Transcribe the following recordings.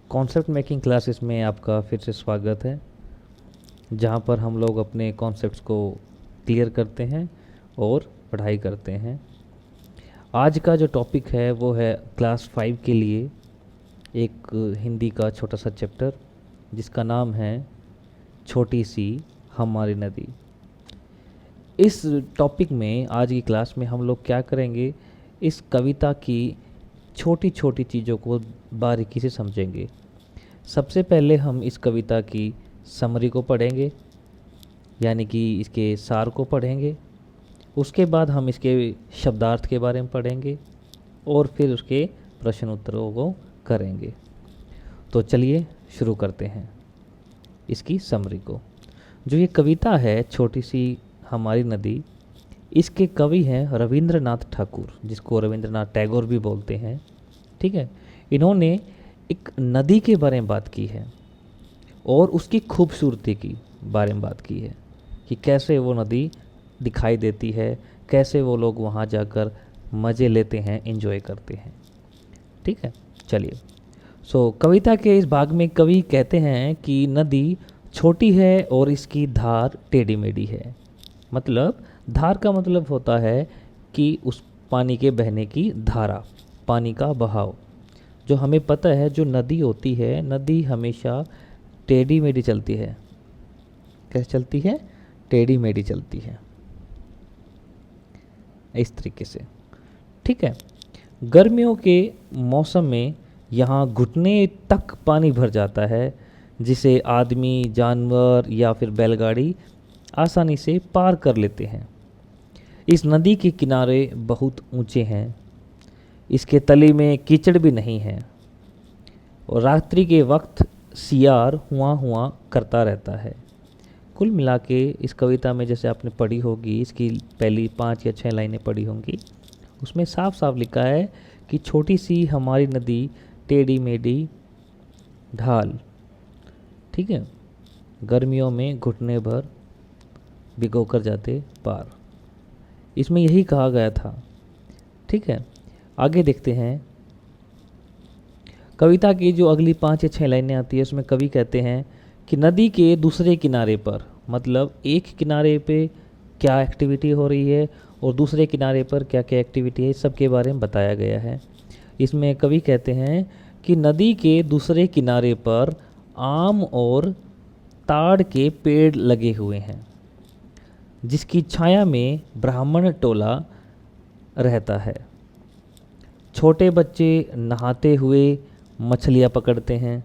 Concept making classes में आपका फिर से स्वागत है, जहाँ पर हम लोग अपने कॉन्सेप्ट्स को क्लियर करते हैं और पढ़ाई करते हैं। आज का जो टॉपिक है वो है क्लास 5 के लिए एक हिंदी का छोटा सा चैप्टर जिसका नाम है छोटी सी हमारी नदी। इस टॉपिक में आज की क्लास में हम लोग क्या करेंगे, इस कविता की छोटी छोटी चीज़ों को बारीकी से समझेंगे। सबसे पहले हम इस कविता की समरी को पढ़ेंगे, यानी कि इसके सार को पढ़ेंगे। उसके बाद हम इसके शब्दार्थ के बारे में पढ़ेंगे और फिर उसके प्रश्न उत्तरों को करेंगे। तो चलिए शुरू करते हैं इसकी समरी को। जो ये कविता है छोटी सी हमारी नदी, इसके कवि हैं रविंद्रनाथ ठाकुर, जिसको रविंद्रनाथ टैगोर भी बोलते हैं। ठीक है, इन्होंने एक नदी के बारे में बात की है और उसकी खूबसूरती की बारे में बात की है कि कैसे वो नदी दिखाई देती है, कैसे वो लोग वहाँ जाकर मज़े लेते हैं, एंजॉय करते हैं। ठीक है, चलिए। कविता के इस भाग में कवि कहते हैं कि नदी छोटी है और इसकी धार टेढ़ी मेढ़ी है। मतलब धार का मतलब होता है कि उस पानी के बहने की धारा, पानी का बहाव। जो हमें पता है, जो नदी होती है, नदी हमेशा टेढ़ी मेढ़ी चलती है। कैसे चलती है? टेढ़ी मेढ़ी चलती है, इस तरीके से। ठीक है, गर्मियों के मौसम में यहाँ घुटने तक पानी भर जाता है, जिसे आदमी, जानवर या फिर बैलगाड़ी आसानी से पार कर लेते हैं। इस नदी के किनारे बहुत ऊंचे हैं, इसके तले में कीचड़ भी नहीं है और रात्रि के वक्त सियार हुआ हुआ करता रहता है। कुल मिला के इस कविता में, जैसे आपने पढ़ी होगी, इसकी पहली 5 या 6 लाइनें पढ़ी होंगी, उसमें साफ साफ लिखा है कि छोटी सी हमारी नदी टेढ़ी मेढ़ी ढाल। ठीक है, गर्मियों में घुटने भर भिगो कर जाते पार, इसमें यही कहा गया था। ठीक है, आगे देखते हैं। कविता की जो अगली 5 या 6 लाइनें आती है, उसमें कवि कहते हैं कि नदी के दूसरे किनारे पर, मतलब एक किनारे पे क्या एक्टिविटी हो रही है और दूसरे किनारे पर क्या क्या एक्टिविटी है, इस सब के बारे में बताया गया है। इसमें कवि कहते हैं कि नदी के दूसरे किनारे पर आम और ताड़ के पेड़ लगे हुए हैं, जिसकी छाया में ब्राह्मण टोला रहता है। छोटे बच्चे नहाते हुए मछलियाँ पकड़ते हैं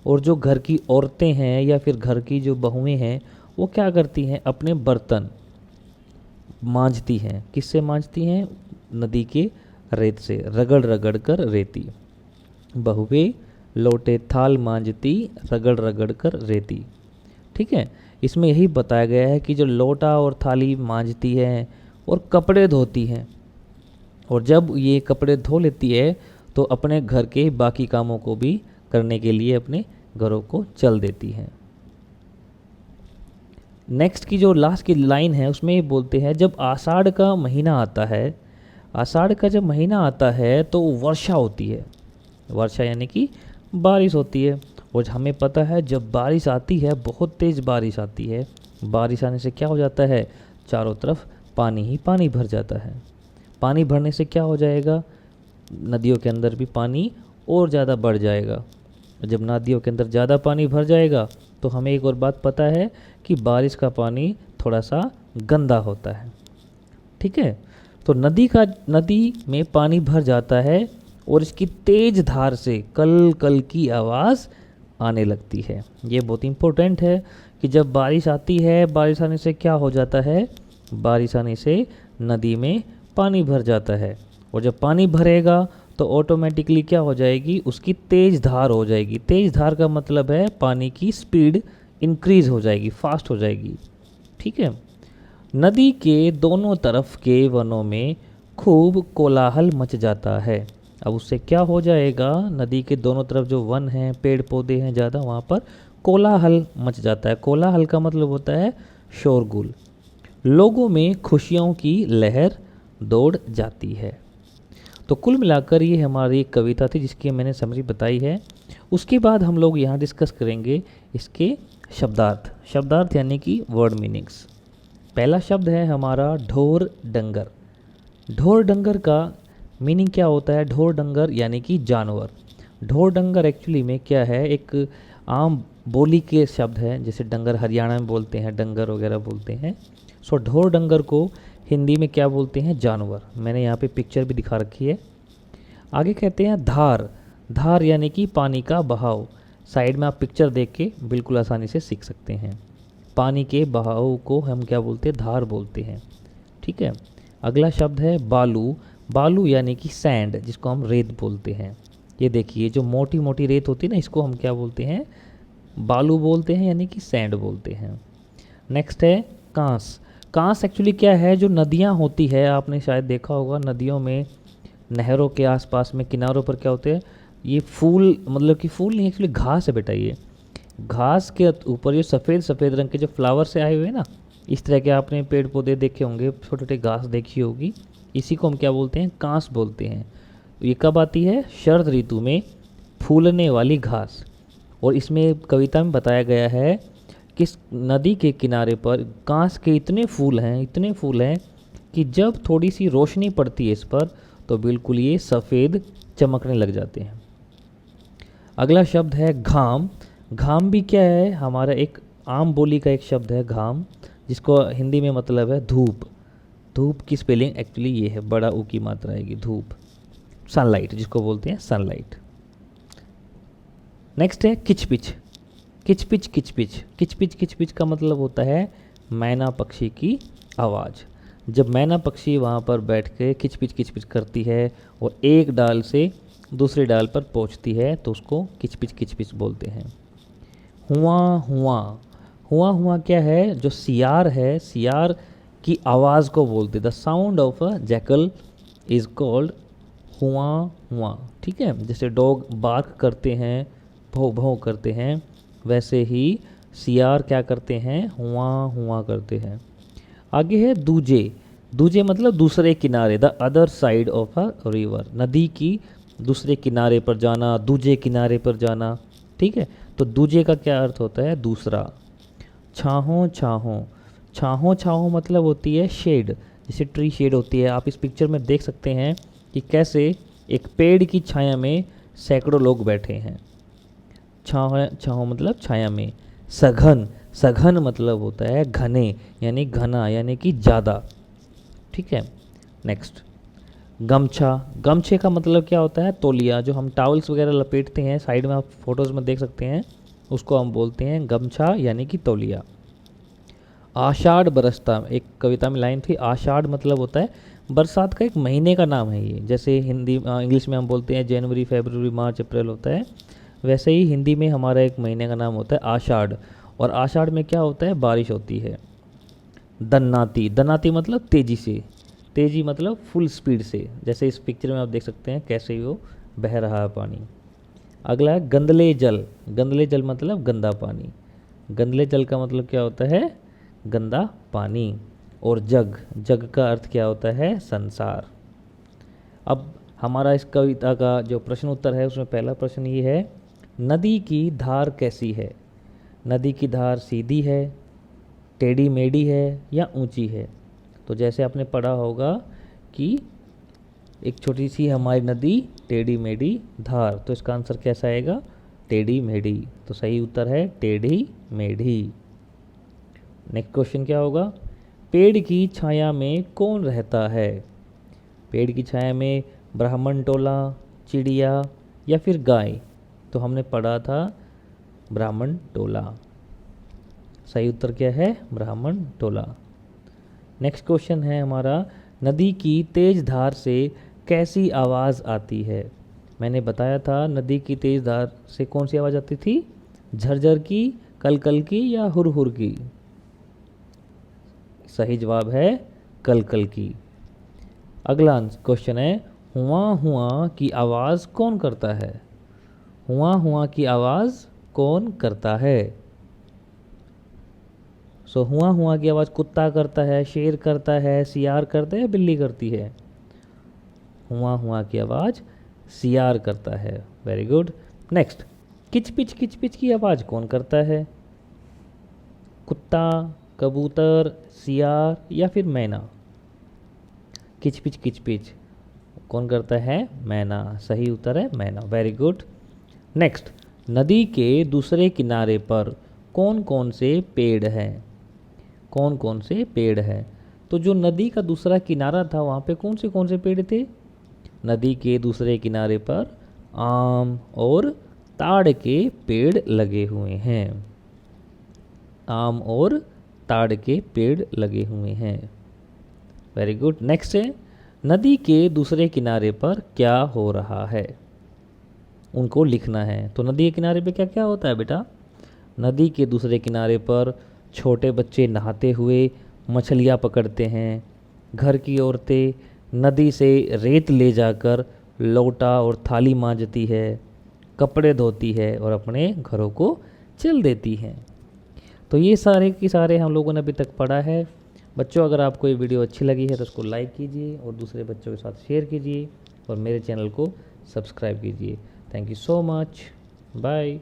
और जो घर की औरतें हैं या फिर घर की जो बहुएं हैं, वो क्या करती हैं, अपने बर्तन मांजती हैं। किससे मांजती हैं? नदी के रेत से, रगड़ रगड़ कर रेती। बहुएं लोटे थाल मांजती, रगड़ रगड़ कर रेती। ठीक है, इसमें यही बताया गया है कि जो लोटा और थाली मांजती है और कपड़े धोती हैं, और जब ये कपड़े धो लेती है तो अपने घर के बाकी कामों को भी करने के लिए अपने घरों को चल देती हैं। नेक्स्ट की जो लास्ट की लाइन है, उसमें ये बोलते हैं, जब आषाढ़ का महीना आता है, आषाढ़ का जब महीना आता है तो वर्षा होती है। वर्षा यानी कि बारिश होती है, और हमें पता है जब बारिश आती है, बहुत तेज़ बारिश आती है, बारिश आने से क्या हो जाता है, चारों तरफ पानी ही पानी भर जाता है। पानी भरने से क्या हो जाएगा, नदियों के अंदर भी पानी और ज़्यादा बढ़ जाएगा। जब नदियों के अंदर ज़्यादा पानी भर जाएगा तो हमें एक और बात पता है कि बारिश का पानी थोड़ा सा गंदा होता है। ठीक है, तो नदी में पानी भर जाता है और इसकी तेज धार से कल कल की आवाज़ आने लगती है। ये बहुत इम्पोर्टेंट है कि जब बारिश आती है, बारिश आने से क्या हो जाता है, बारिश आने से नदी में पानी भर जाता है, और जब पानी भरेगा तो ऑटोमेटिकली क्या हो जाएगी, उसकी तेज़ धार हो जाएगी। तेज़ धार का मतलब है पानी की स्पीड इंक्रीज़ हो जाएगी, फास्ट हो जाएगी। ठीक है, नदी के दोनों तरफ के वनों में खूब कोलाहल मच जाता है। अब उससे क्या हो जाएगा, नदी के दोनों तरफ जो वन हैं, पेड़ पौधे हैं ज़्यादा, वहाँ पर कोलाहल मच जाता है। कोलाहल का मतलब होता है शोरगुल। लोगों में खुशियों की लहर दौड़ जाती है। तो कुल मिलाकर ये हमारी एक कविता थी जिसकी मैंने समरी बताई है। उसके बाद हम लोग यहाँ डिस्कस करेंगे इसके शब्दार्थ। शब्दार्थ यानी कि वर्ड मीनिंग्स। पहला शब्द है हमारा ढोर डंगर। ढोर डंगर का मीनिंग क्या होता है? ढोर डंगर यानी कि जानवर। ढोर डंगर एक्चुअली में क्या है, एक आम बोली के शब्द है। जैसे डंगर हरियाणा में बोलते हैं, डंगर वगैरह बोलते हैं। सो ढोर डंगर को हिंदी में क्या बोलते हैं? जानवर। मैंने यहाँ पे पिक्चर भी दिखा रखी है। आगे कहते हैं धार। धार यानी कि पानी का बहाव। साइड में आप पिक्चर देख के बिल्कुल आसानी से सीख सकते हैं। पानी के बहाव को हम क्या बोलते हैं? धार बोलते हैं। ठीक है। अगला शब्द है बालू। बालू यानी कि सैंड, जिसको हम रेत बोलते हैं। ये देखिए जो मोटी मोटी रेत होती है ना, इसको हम क्या बोलते हैं? बालू बोलते हैं, यानी कि सैंड बोलते हैं। नेक्स्ट है कांस। कांस एक्चुअली क्या है? जो नदियाँ होती है, आपने शायद देखा होगा नदियों में, नहरों के आसपास में किनारों पर क्या होते हैं? ये फूल, मतलब कि फूल नहीं, एक्चुअली घास है बेटा। ये घास के ऊपर ये सफ़ेद सफ़ेद रंग के जो फ्लावर से आए हुए हैं ना, इस तरह के आपने पेड़ पौधे देखे होंगे, छोटे छोटे घास देखी होगी। इसी को हम क्या बोलते हैं? कांस बोलते हैं। ये कब आती है? शरद ऋतु में फूलने वाली घास। और इसमें कविता में बताया गया है कि नदी के किनारे पर कांस के इतने फूल हैं कि जब थोड़ी सी रोशनी पड़ती है इस पर, तो बिल्कुल ये सफ़ेद चमकने लग जाते हैं। अगला शब्द है घाम। घाम भी क्या है? हमारा एक आम बोली का एक शब्द है घाम, जिसको हिंदी में मतलब है धूप। धूप की स्पेलिंग एक्चुअली ये है, बड़ा ऊ की मात्रा आएगी, धूप। सनलाइट जिसको बोलते हैं, सनलाइट। नेक्स्ट है किचपिच। किचपिच किचपिच किचपिच किचपिच का मतलब होता है मैना पक्षी की आवाज़। जब मैना पक्षी वहाँ पर बैठ के किचपिच किचपिच करती है और एक डाल से दूसरे डाल पर पहुँचती है, तो उसको किचपिच किचपिच बोलते हैं। हुआ हुआ। हुआ हुआ क्या है? जो सियार है, सियार की आवाज़ को बोलते। The sound of a jackal is called हुआ हुआ। ठीक है। जैसे डॉग बार्क करते हैं, भौं भौं करते हैं, वैसे ही सियार क्या करते हैं? हुआ हुआ करते हैं। आगे है दूजे। दूजे मतलब दूसरे किनारे, the other side of a river. नदी की दूसरे किनारे पर जाना, दूजे किनारे पर जाना। ठीक है। तो दूजे का क्या अर्थ होता है? दूसरा। छाहों छाहों। छाहों छाहों मतलब होती है शेड, जैसे ट्री शेड होती है। आप इस पिक्चर में देख सकते हैं कि कैसे एक पेड़ की छाया में सैकड़ों लोग बैठे हैं। छाहों छाहों मतलब छाया में। सघन। सघन मतलब होता है घने, यानी घना, यानी कि ज़्यादा। ठीक है। नेक्स्ट गमछा। गमछे का मतलब क्या होता है? तौलिया। जो हम टॉवल्स वगैरह लपेटते हैं, साइड में आप फोटोज़ में देख सकते हैं, उसको हम बोलते हैं गमछा, यानी कि तौलिया। आषाढ़ बरसता, एक कविता में लाइन थी, आषाढ़ मतलब होता है बरसात का एक महीने का नाम है ये। जैसे हिंदी इंग्लिश में हम बोलते हैं जनवरी, फरवरी, मार्च, अप्रैल होता है, वैसे ही हिंदी में हमारा एक महीने का नाम होता है आषाढ़। और आषाढ़ में क्या होता है? बारिश होती है। दन्नाती। दन्नाती मतलब तेज़ी से, तेज़ी मतलब फुल स्पीड से। जैसे इस पिक्चर में आप देख सकते हैं कैसे वो बह रहा है पानी। अगला है गंदले जल। गंदले जल मतलब गंदा पानी। गंदले जल का मतलब क्या होता है? गंदा पानी। और जग, जग का अर्थ क्या होता है? संसार। अब हमारा इस कविता का जो प्रश्न उत्तर है, उसमें पहला प्रश्न ये है, नदी की धार कैसी है? नदी की धार सीधी है, टेढ़ी मेढ़ी है या ऊंची है? तो जैसे आपने पढ़ा होगा कि एक छोटी सी हमारी नदी, टेढ़ी मेढ़ी धार, तो इसका आंसर कैसा आएगा? टेढ़ी मेढ़ी। तो सही उत्तर है टेढ़ी मेढ़ी। नेक्स्ट क्वेश्चन क्या होगा? पेड़ की छाया में कौन रहता है? पेड़ की छाया में ब्राह्मण टोला, चिड़िया या फिर गाय? तो हमने पढ़ा था ब्राह्मण टोला। सही उत्तर क्या है? ब्राह्मण टोला। नेक्स्ट क्वेश्चन है हमारा, नदी की तेज धार से कैसी आवाज़ आती है? मैंने बताया था नदी की तेज धार से कौन सी आवाज़ आती थी? झरझर की, कलकल की या हुरहुर की? सही जवाब है कलकल की। अगला क्वेश्चन है, हुआ हुआ की आवाज़ कौन करता है? हुआ हुआ की आवाज़ कौन करता है? सो हुआ हुआ की आवाज़ कुत्ता करता है, शेर करता है, सियार करता है या बिल्ली करती है? हुआ की आवाज़ सियार करता है। Very good. नेक्स्ट, किच पिच की आवाज़ कौन करता है? कुत्ता, कबूतर, सियार या फिर मैना? किच पिच कौन करता है? मैना। सही उत्तर है मैना। Very good. नेक्स्ट, नदी के दूसरे किनारे पर कौन कौन से पेड़ हैं? कौन कौन से पेड़ हैं? तो जो नदी का दूसरा किनारा था वहाँ पे कौन से पेड़ थे? नदी के दूसरे किनारे पर आम और ताड़ के पेड़ लगे हुए हैं। आम और ताड़ के पेड़ लगे हुए हैं। Very good. नेक्स्ट है, नदी के दूसरे किनारे पर क्या हो रहा है? उनको लिखना है। तो नदी के किनारे पे क्या क्या होता है बेटा? नदी के दूसरे किनारे पर छोटे बच्चे नहाते हुए मछलियाँ पकड़ते हैं। घर की औरतें नदी से रेत ले जाकर लोटा और थाली मांजती है, कपड़े धोती है और अपने घरों को चल देती हैं। तो ये सारे की सारे हम लोगों ने अभी तक पढ़ा है। बच्चों, अगर आपको ये वीडियो अच्छी लगी है तो उसको लाइक कीजिए और दूसरे बच्चों के साथ शेयर कीजिए और मेरे चैनल को सब्सक्राइब कीजिए। Thank you so much. Bye.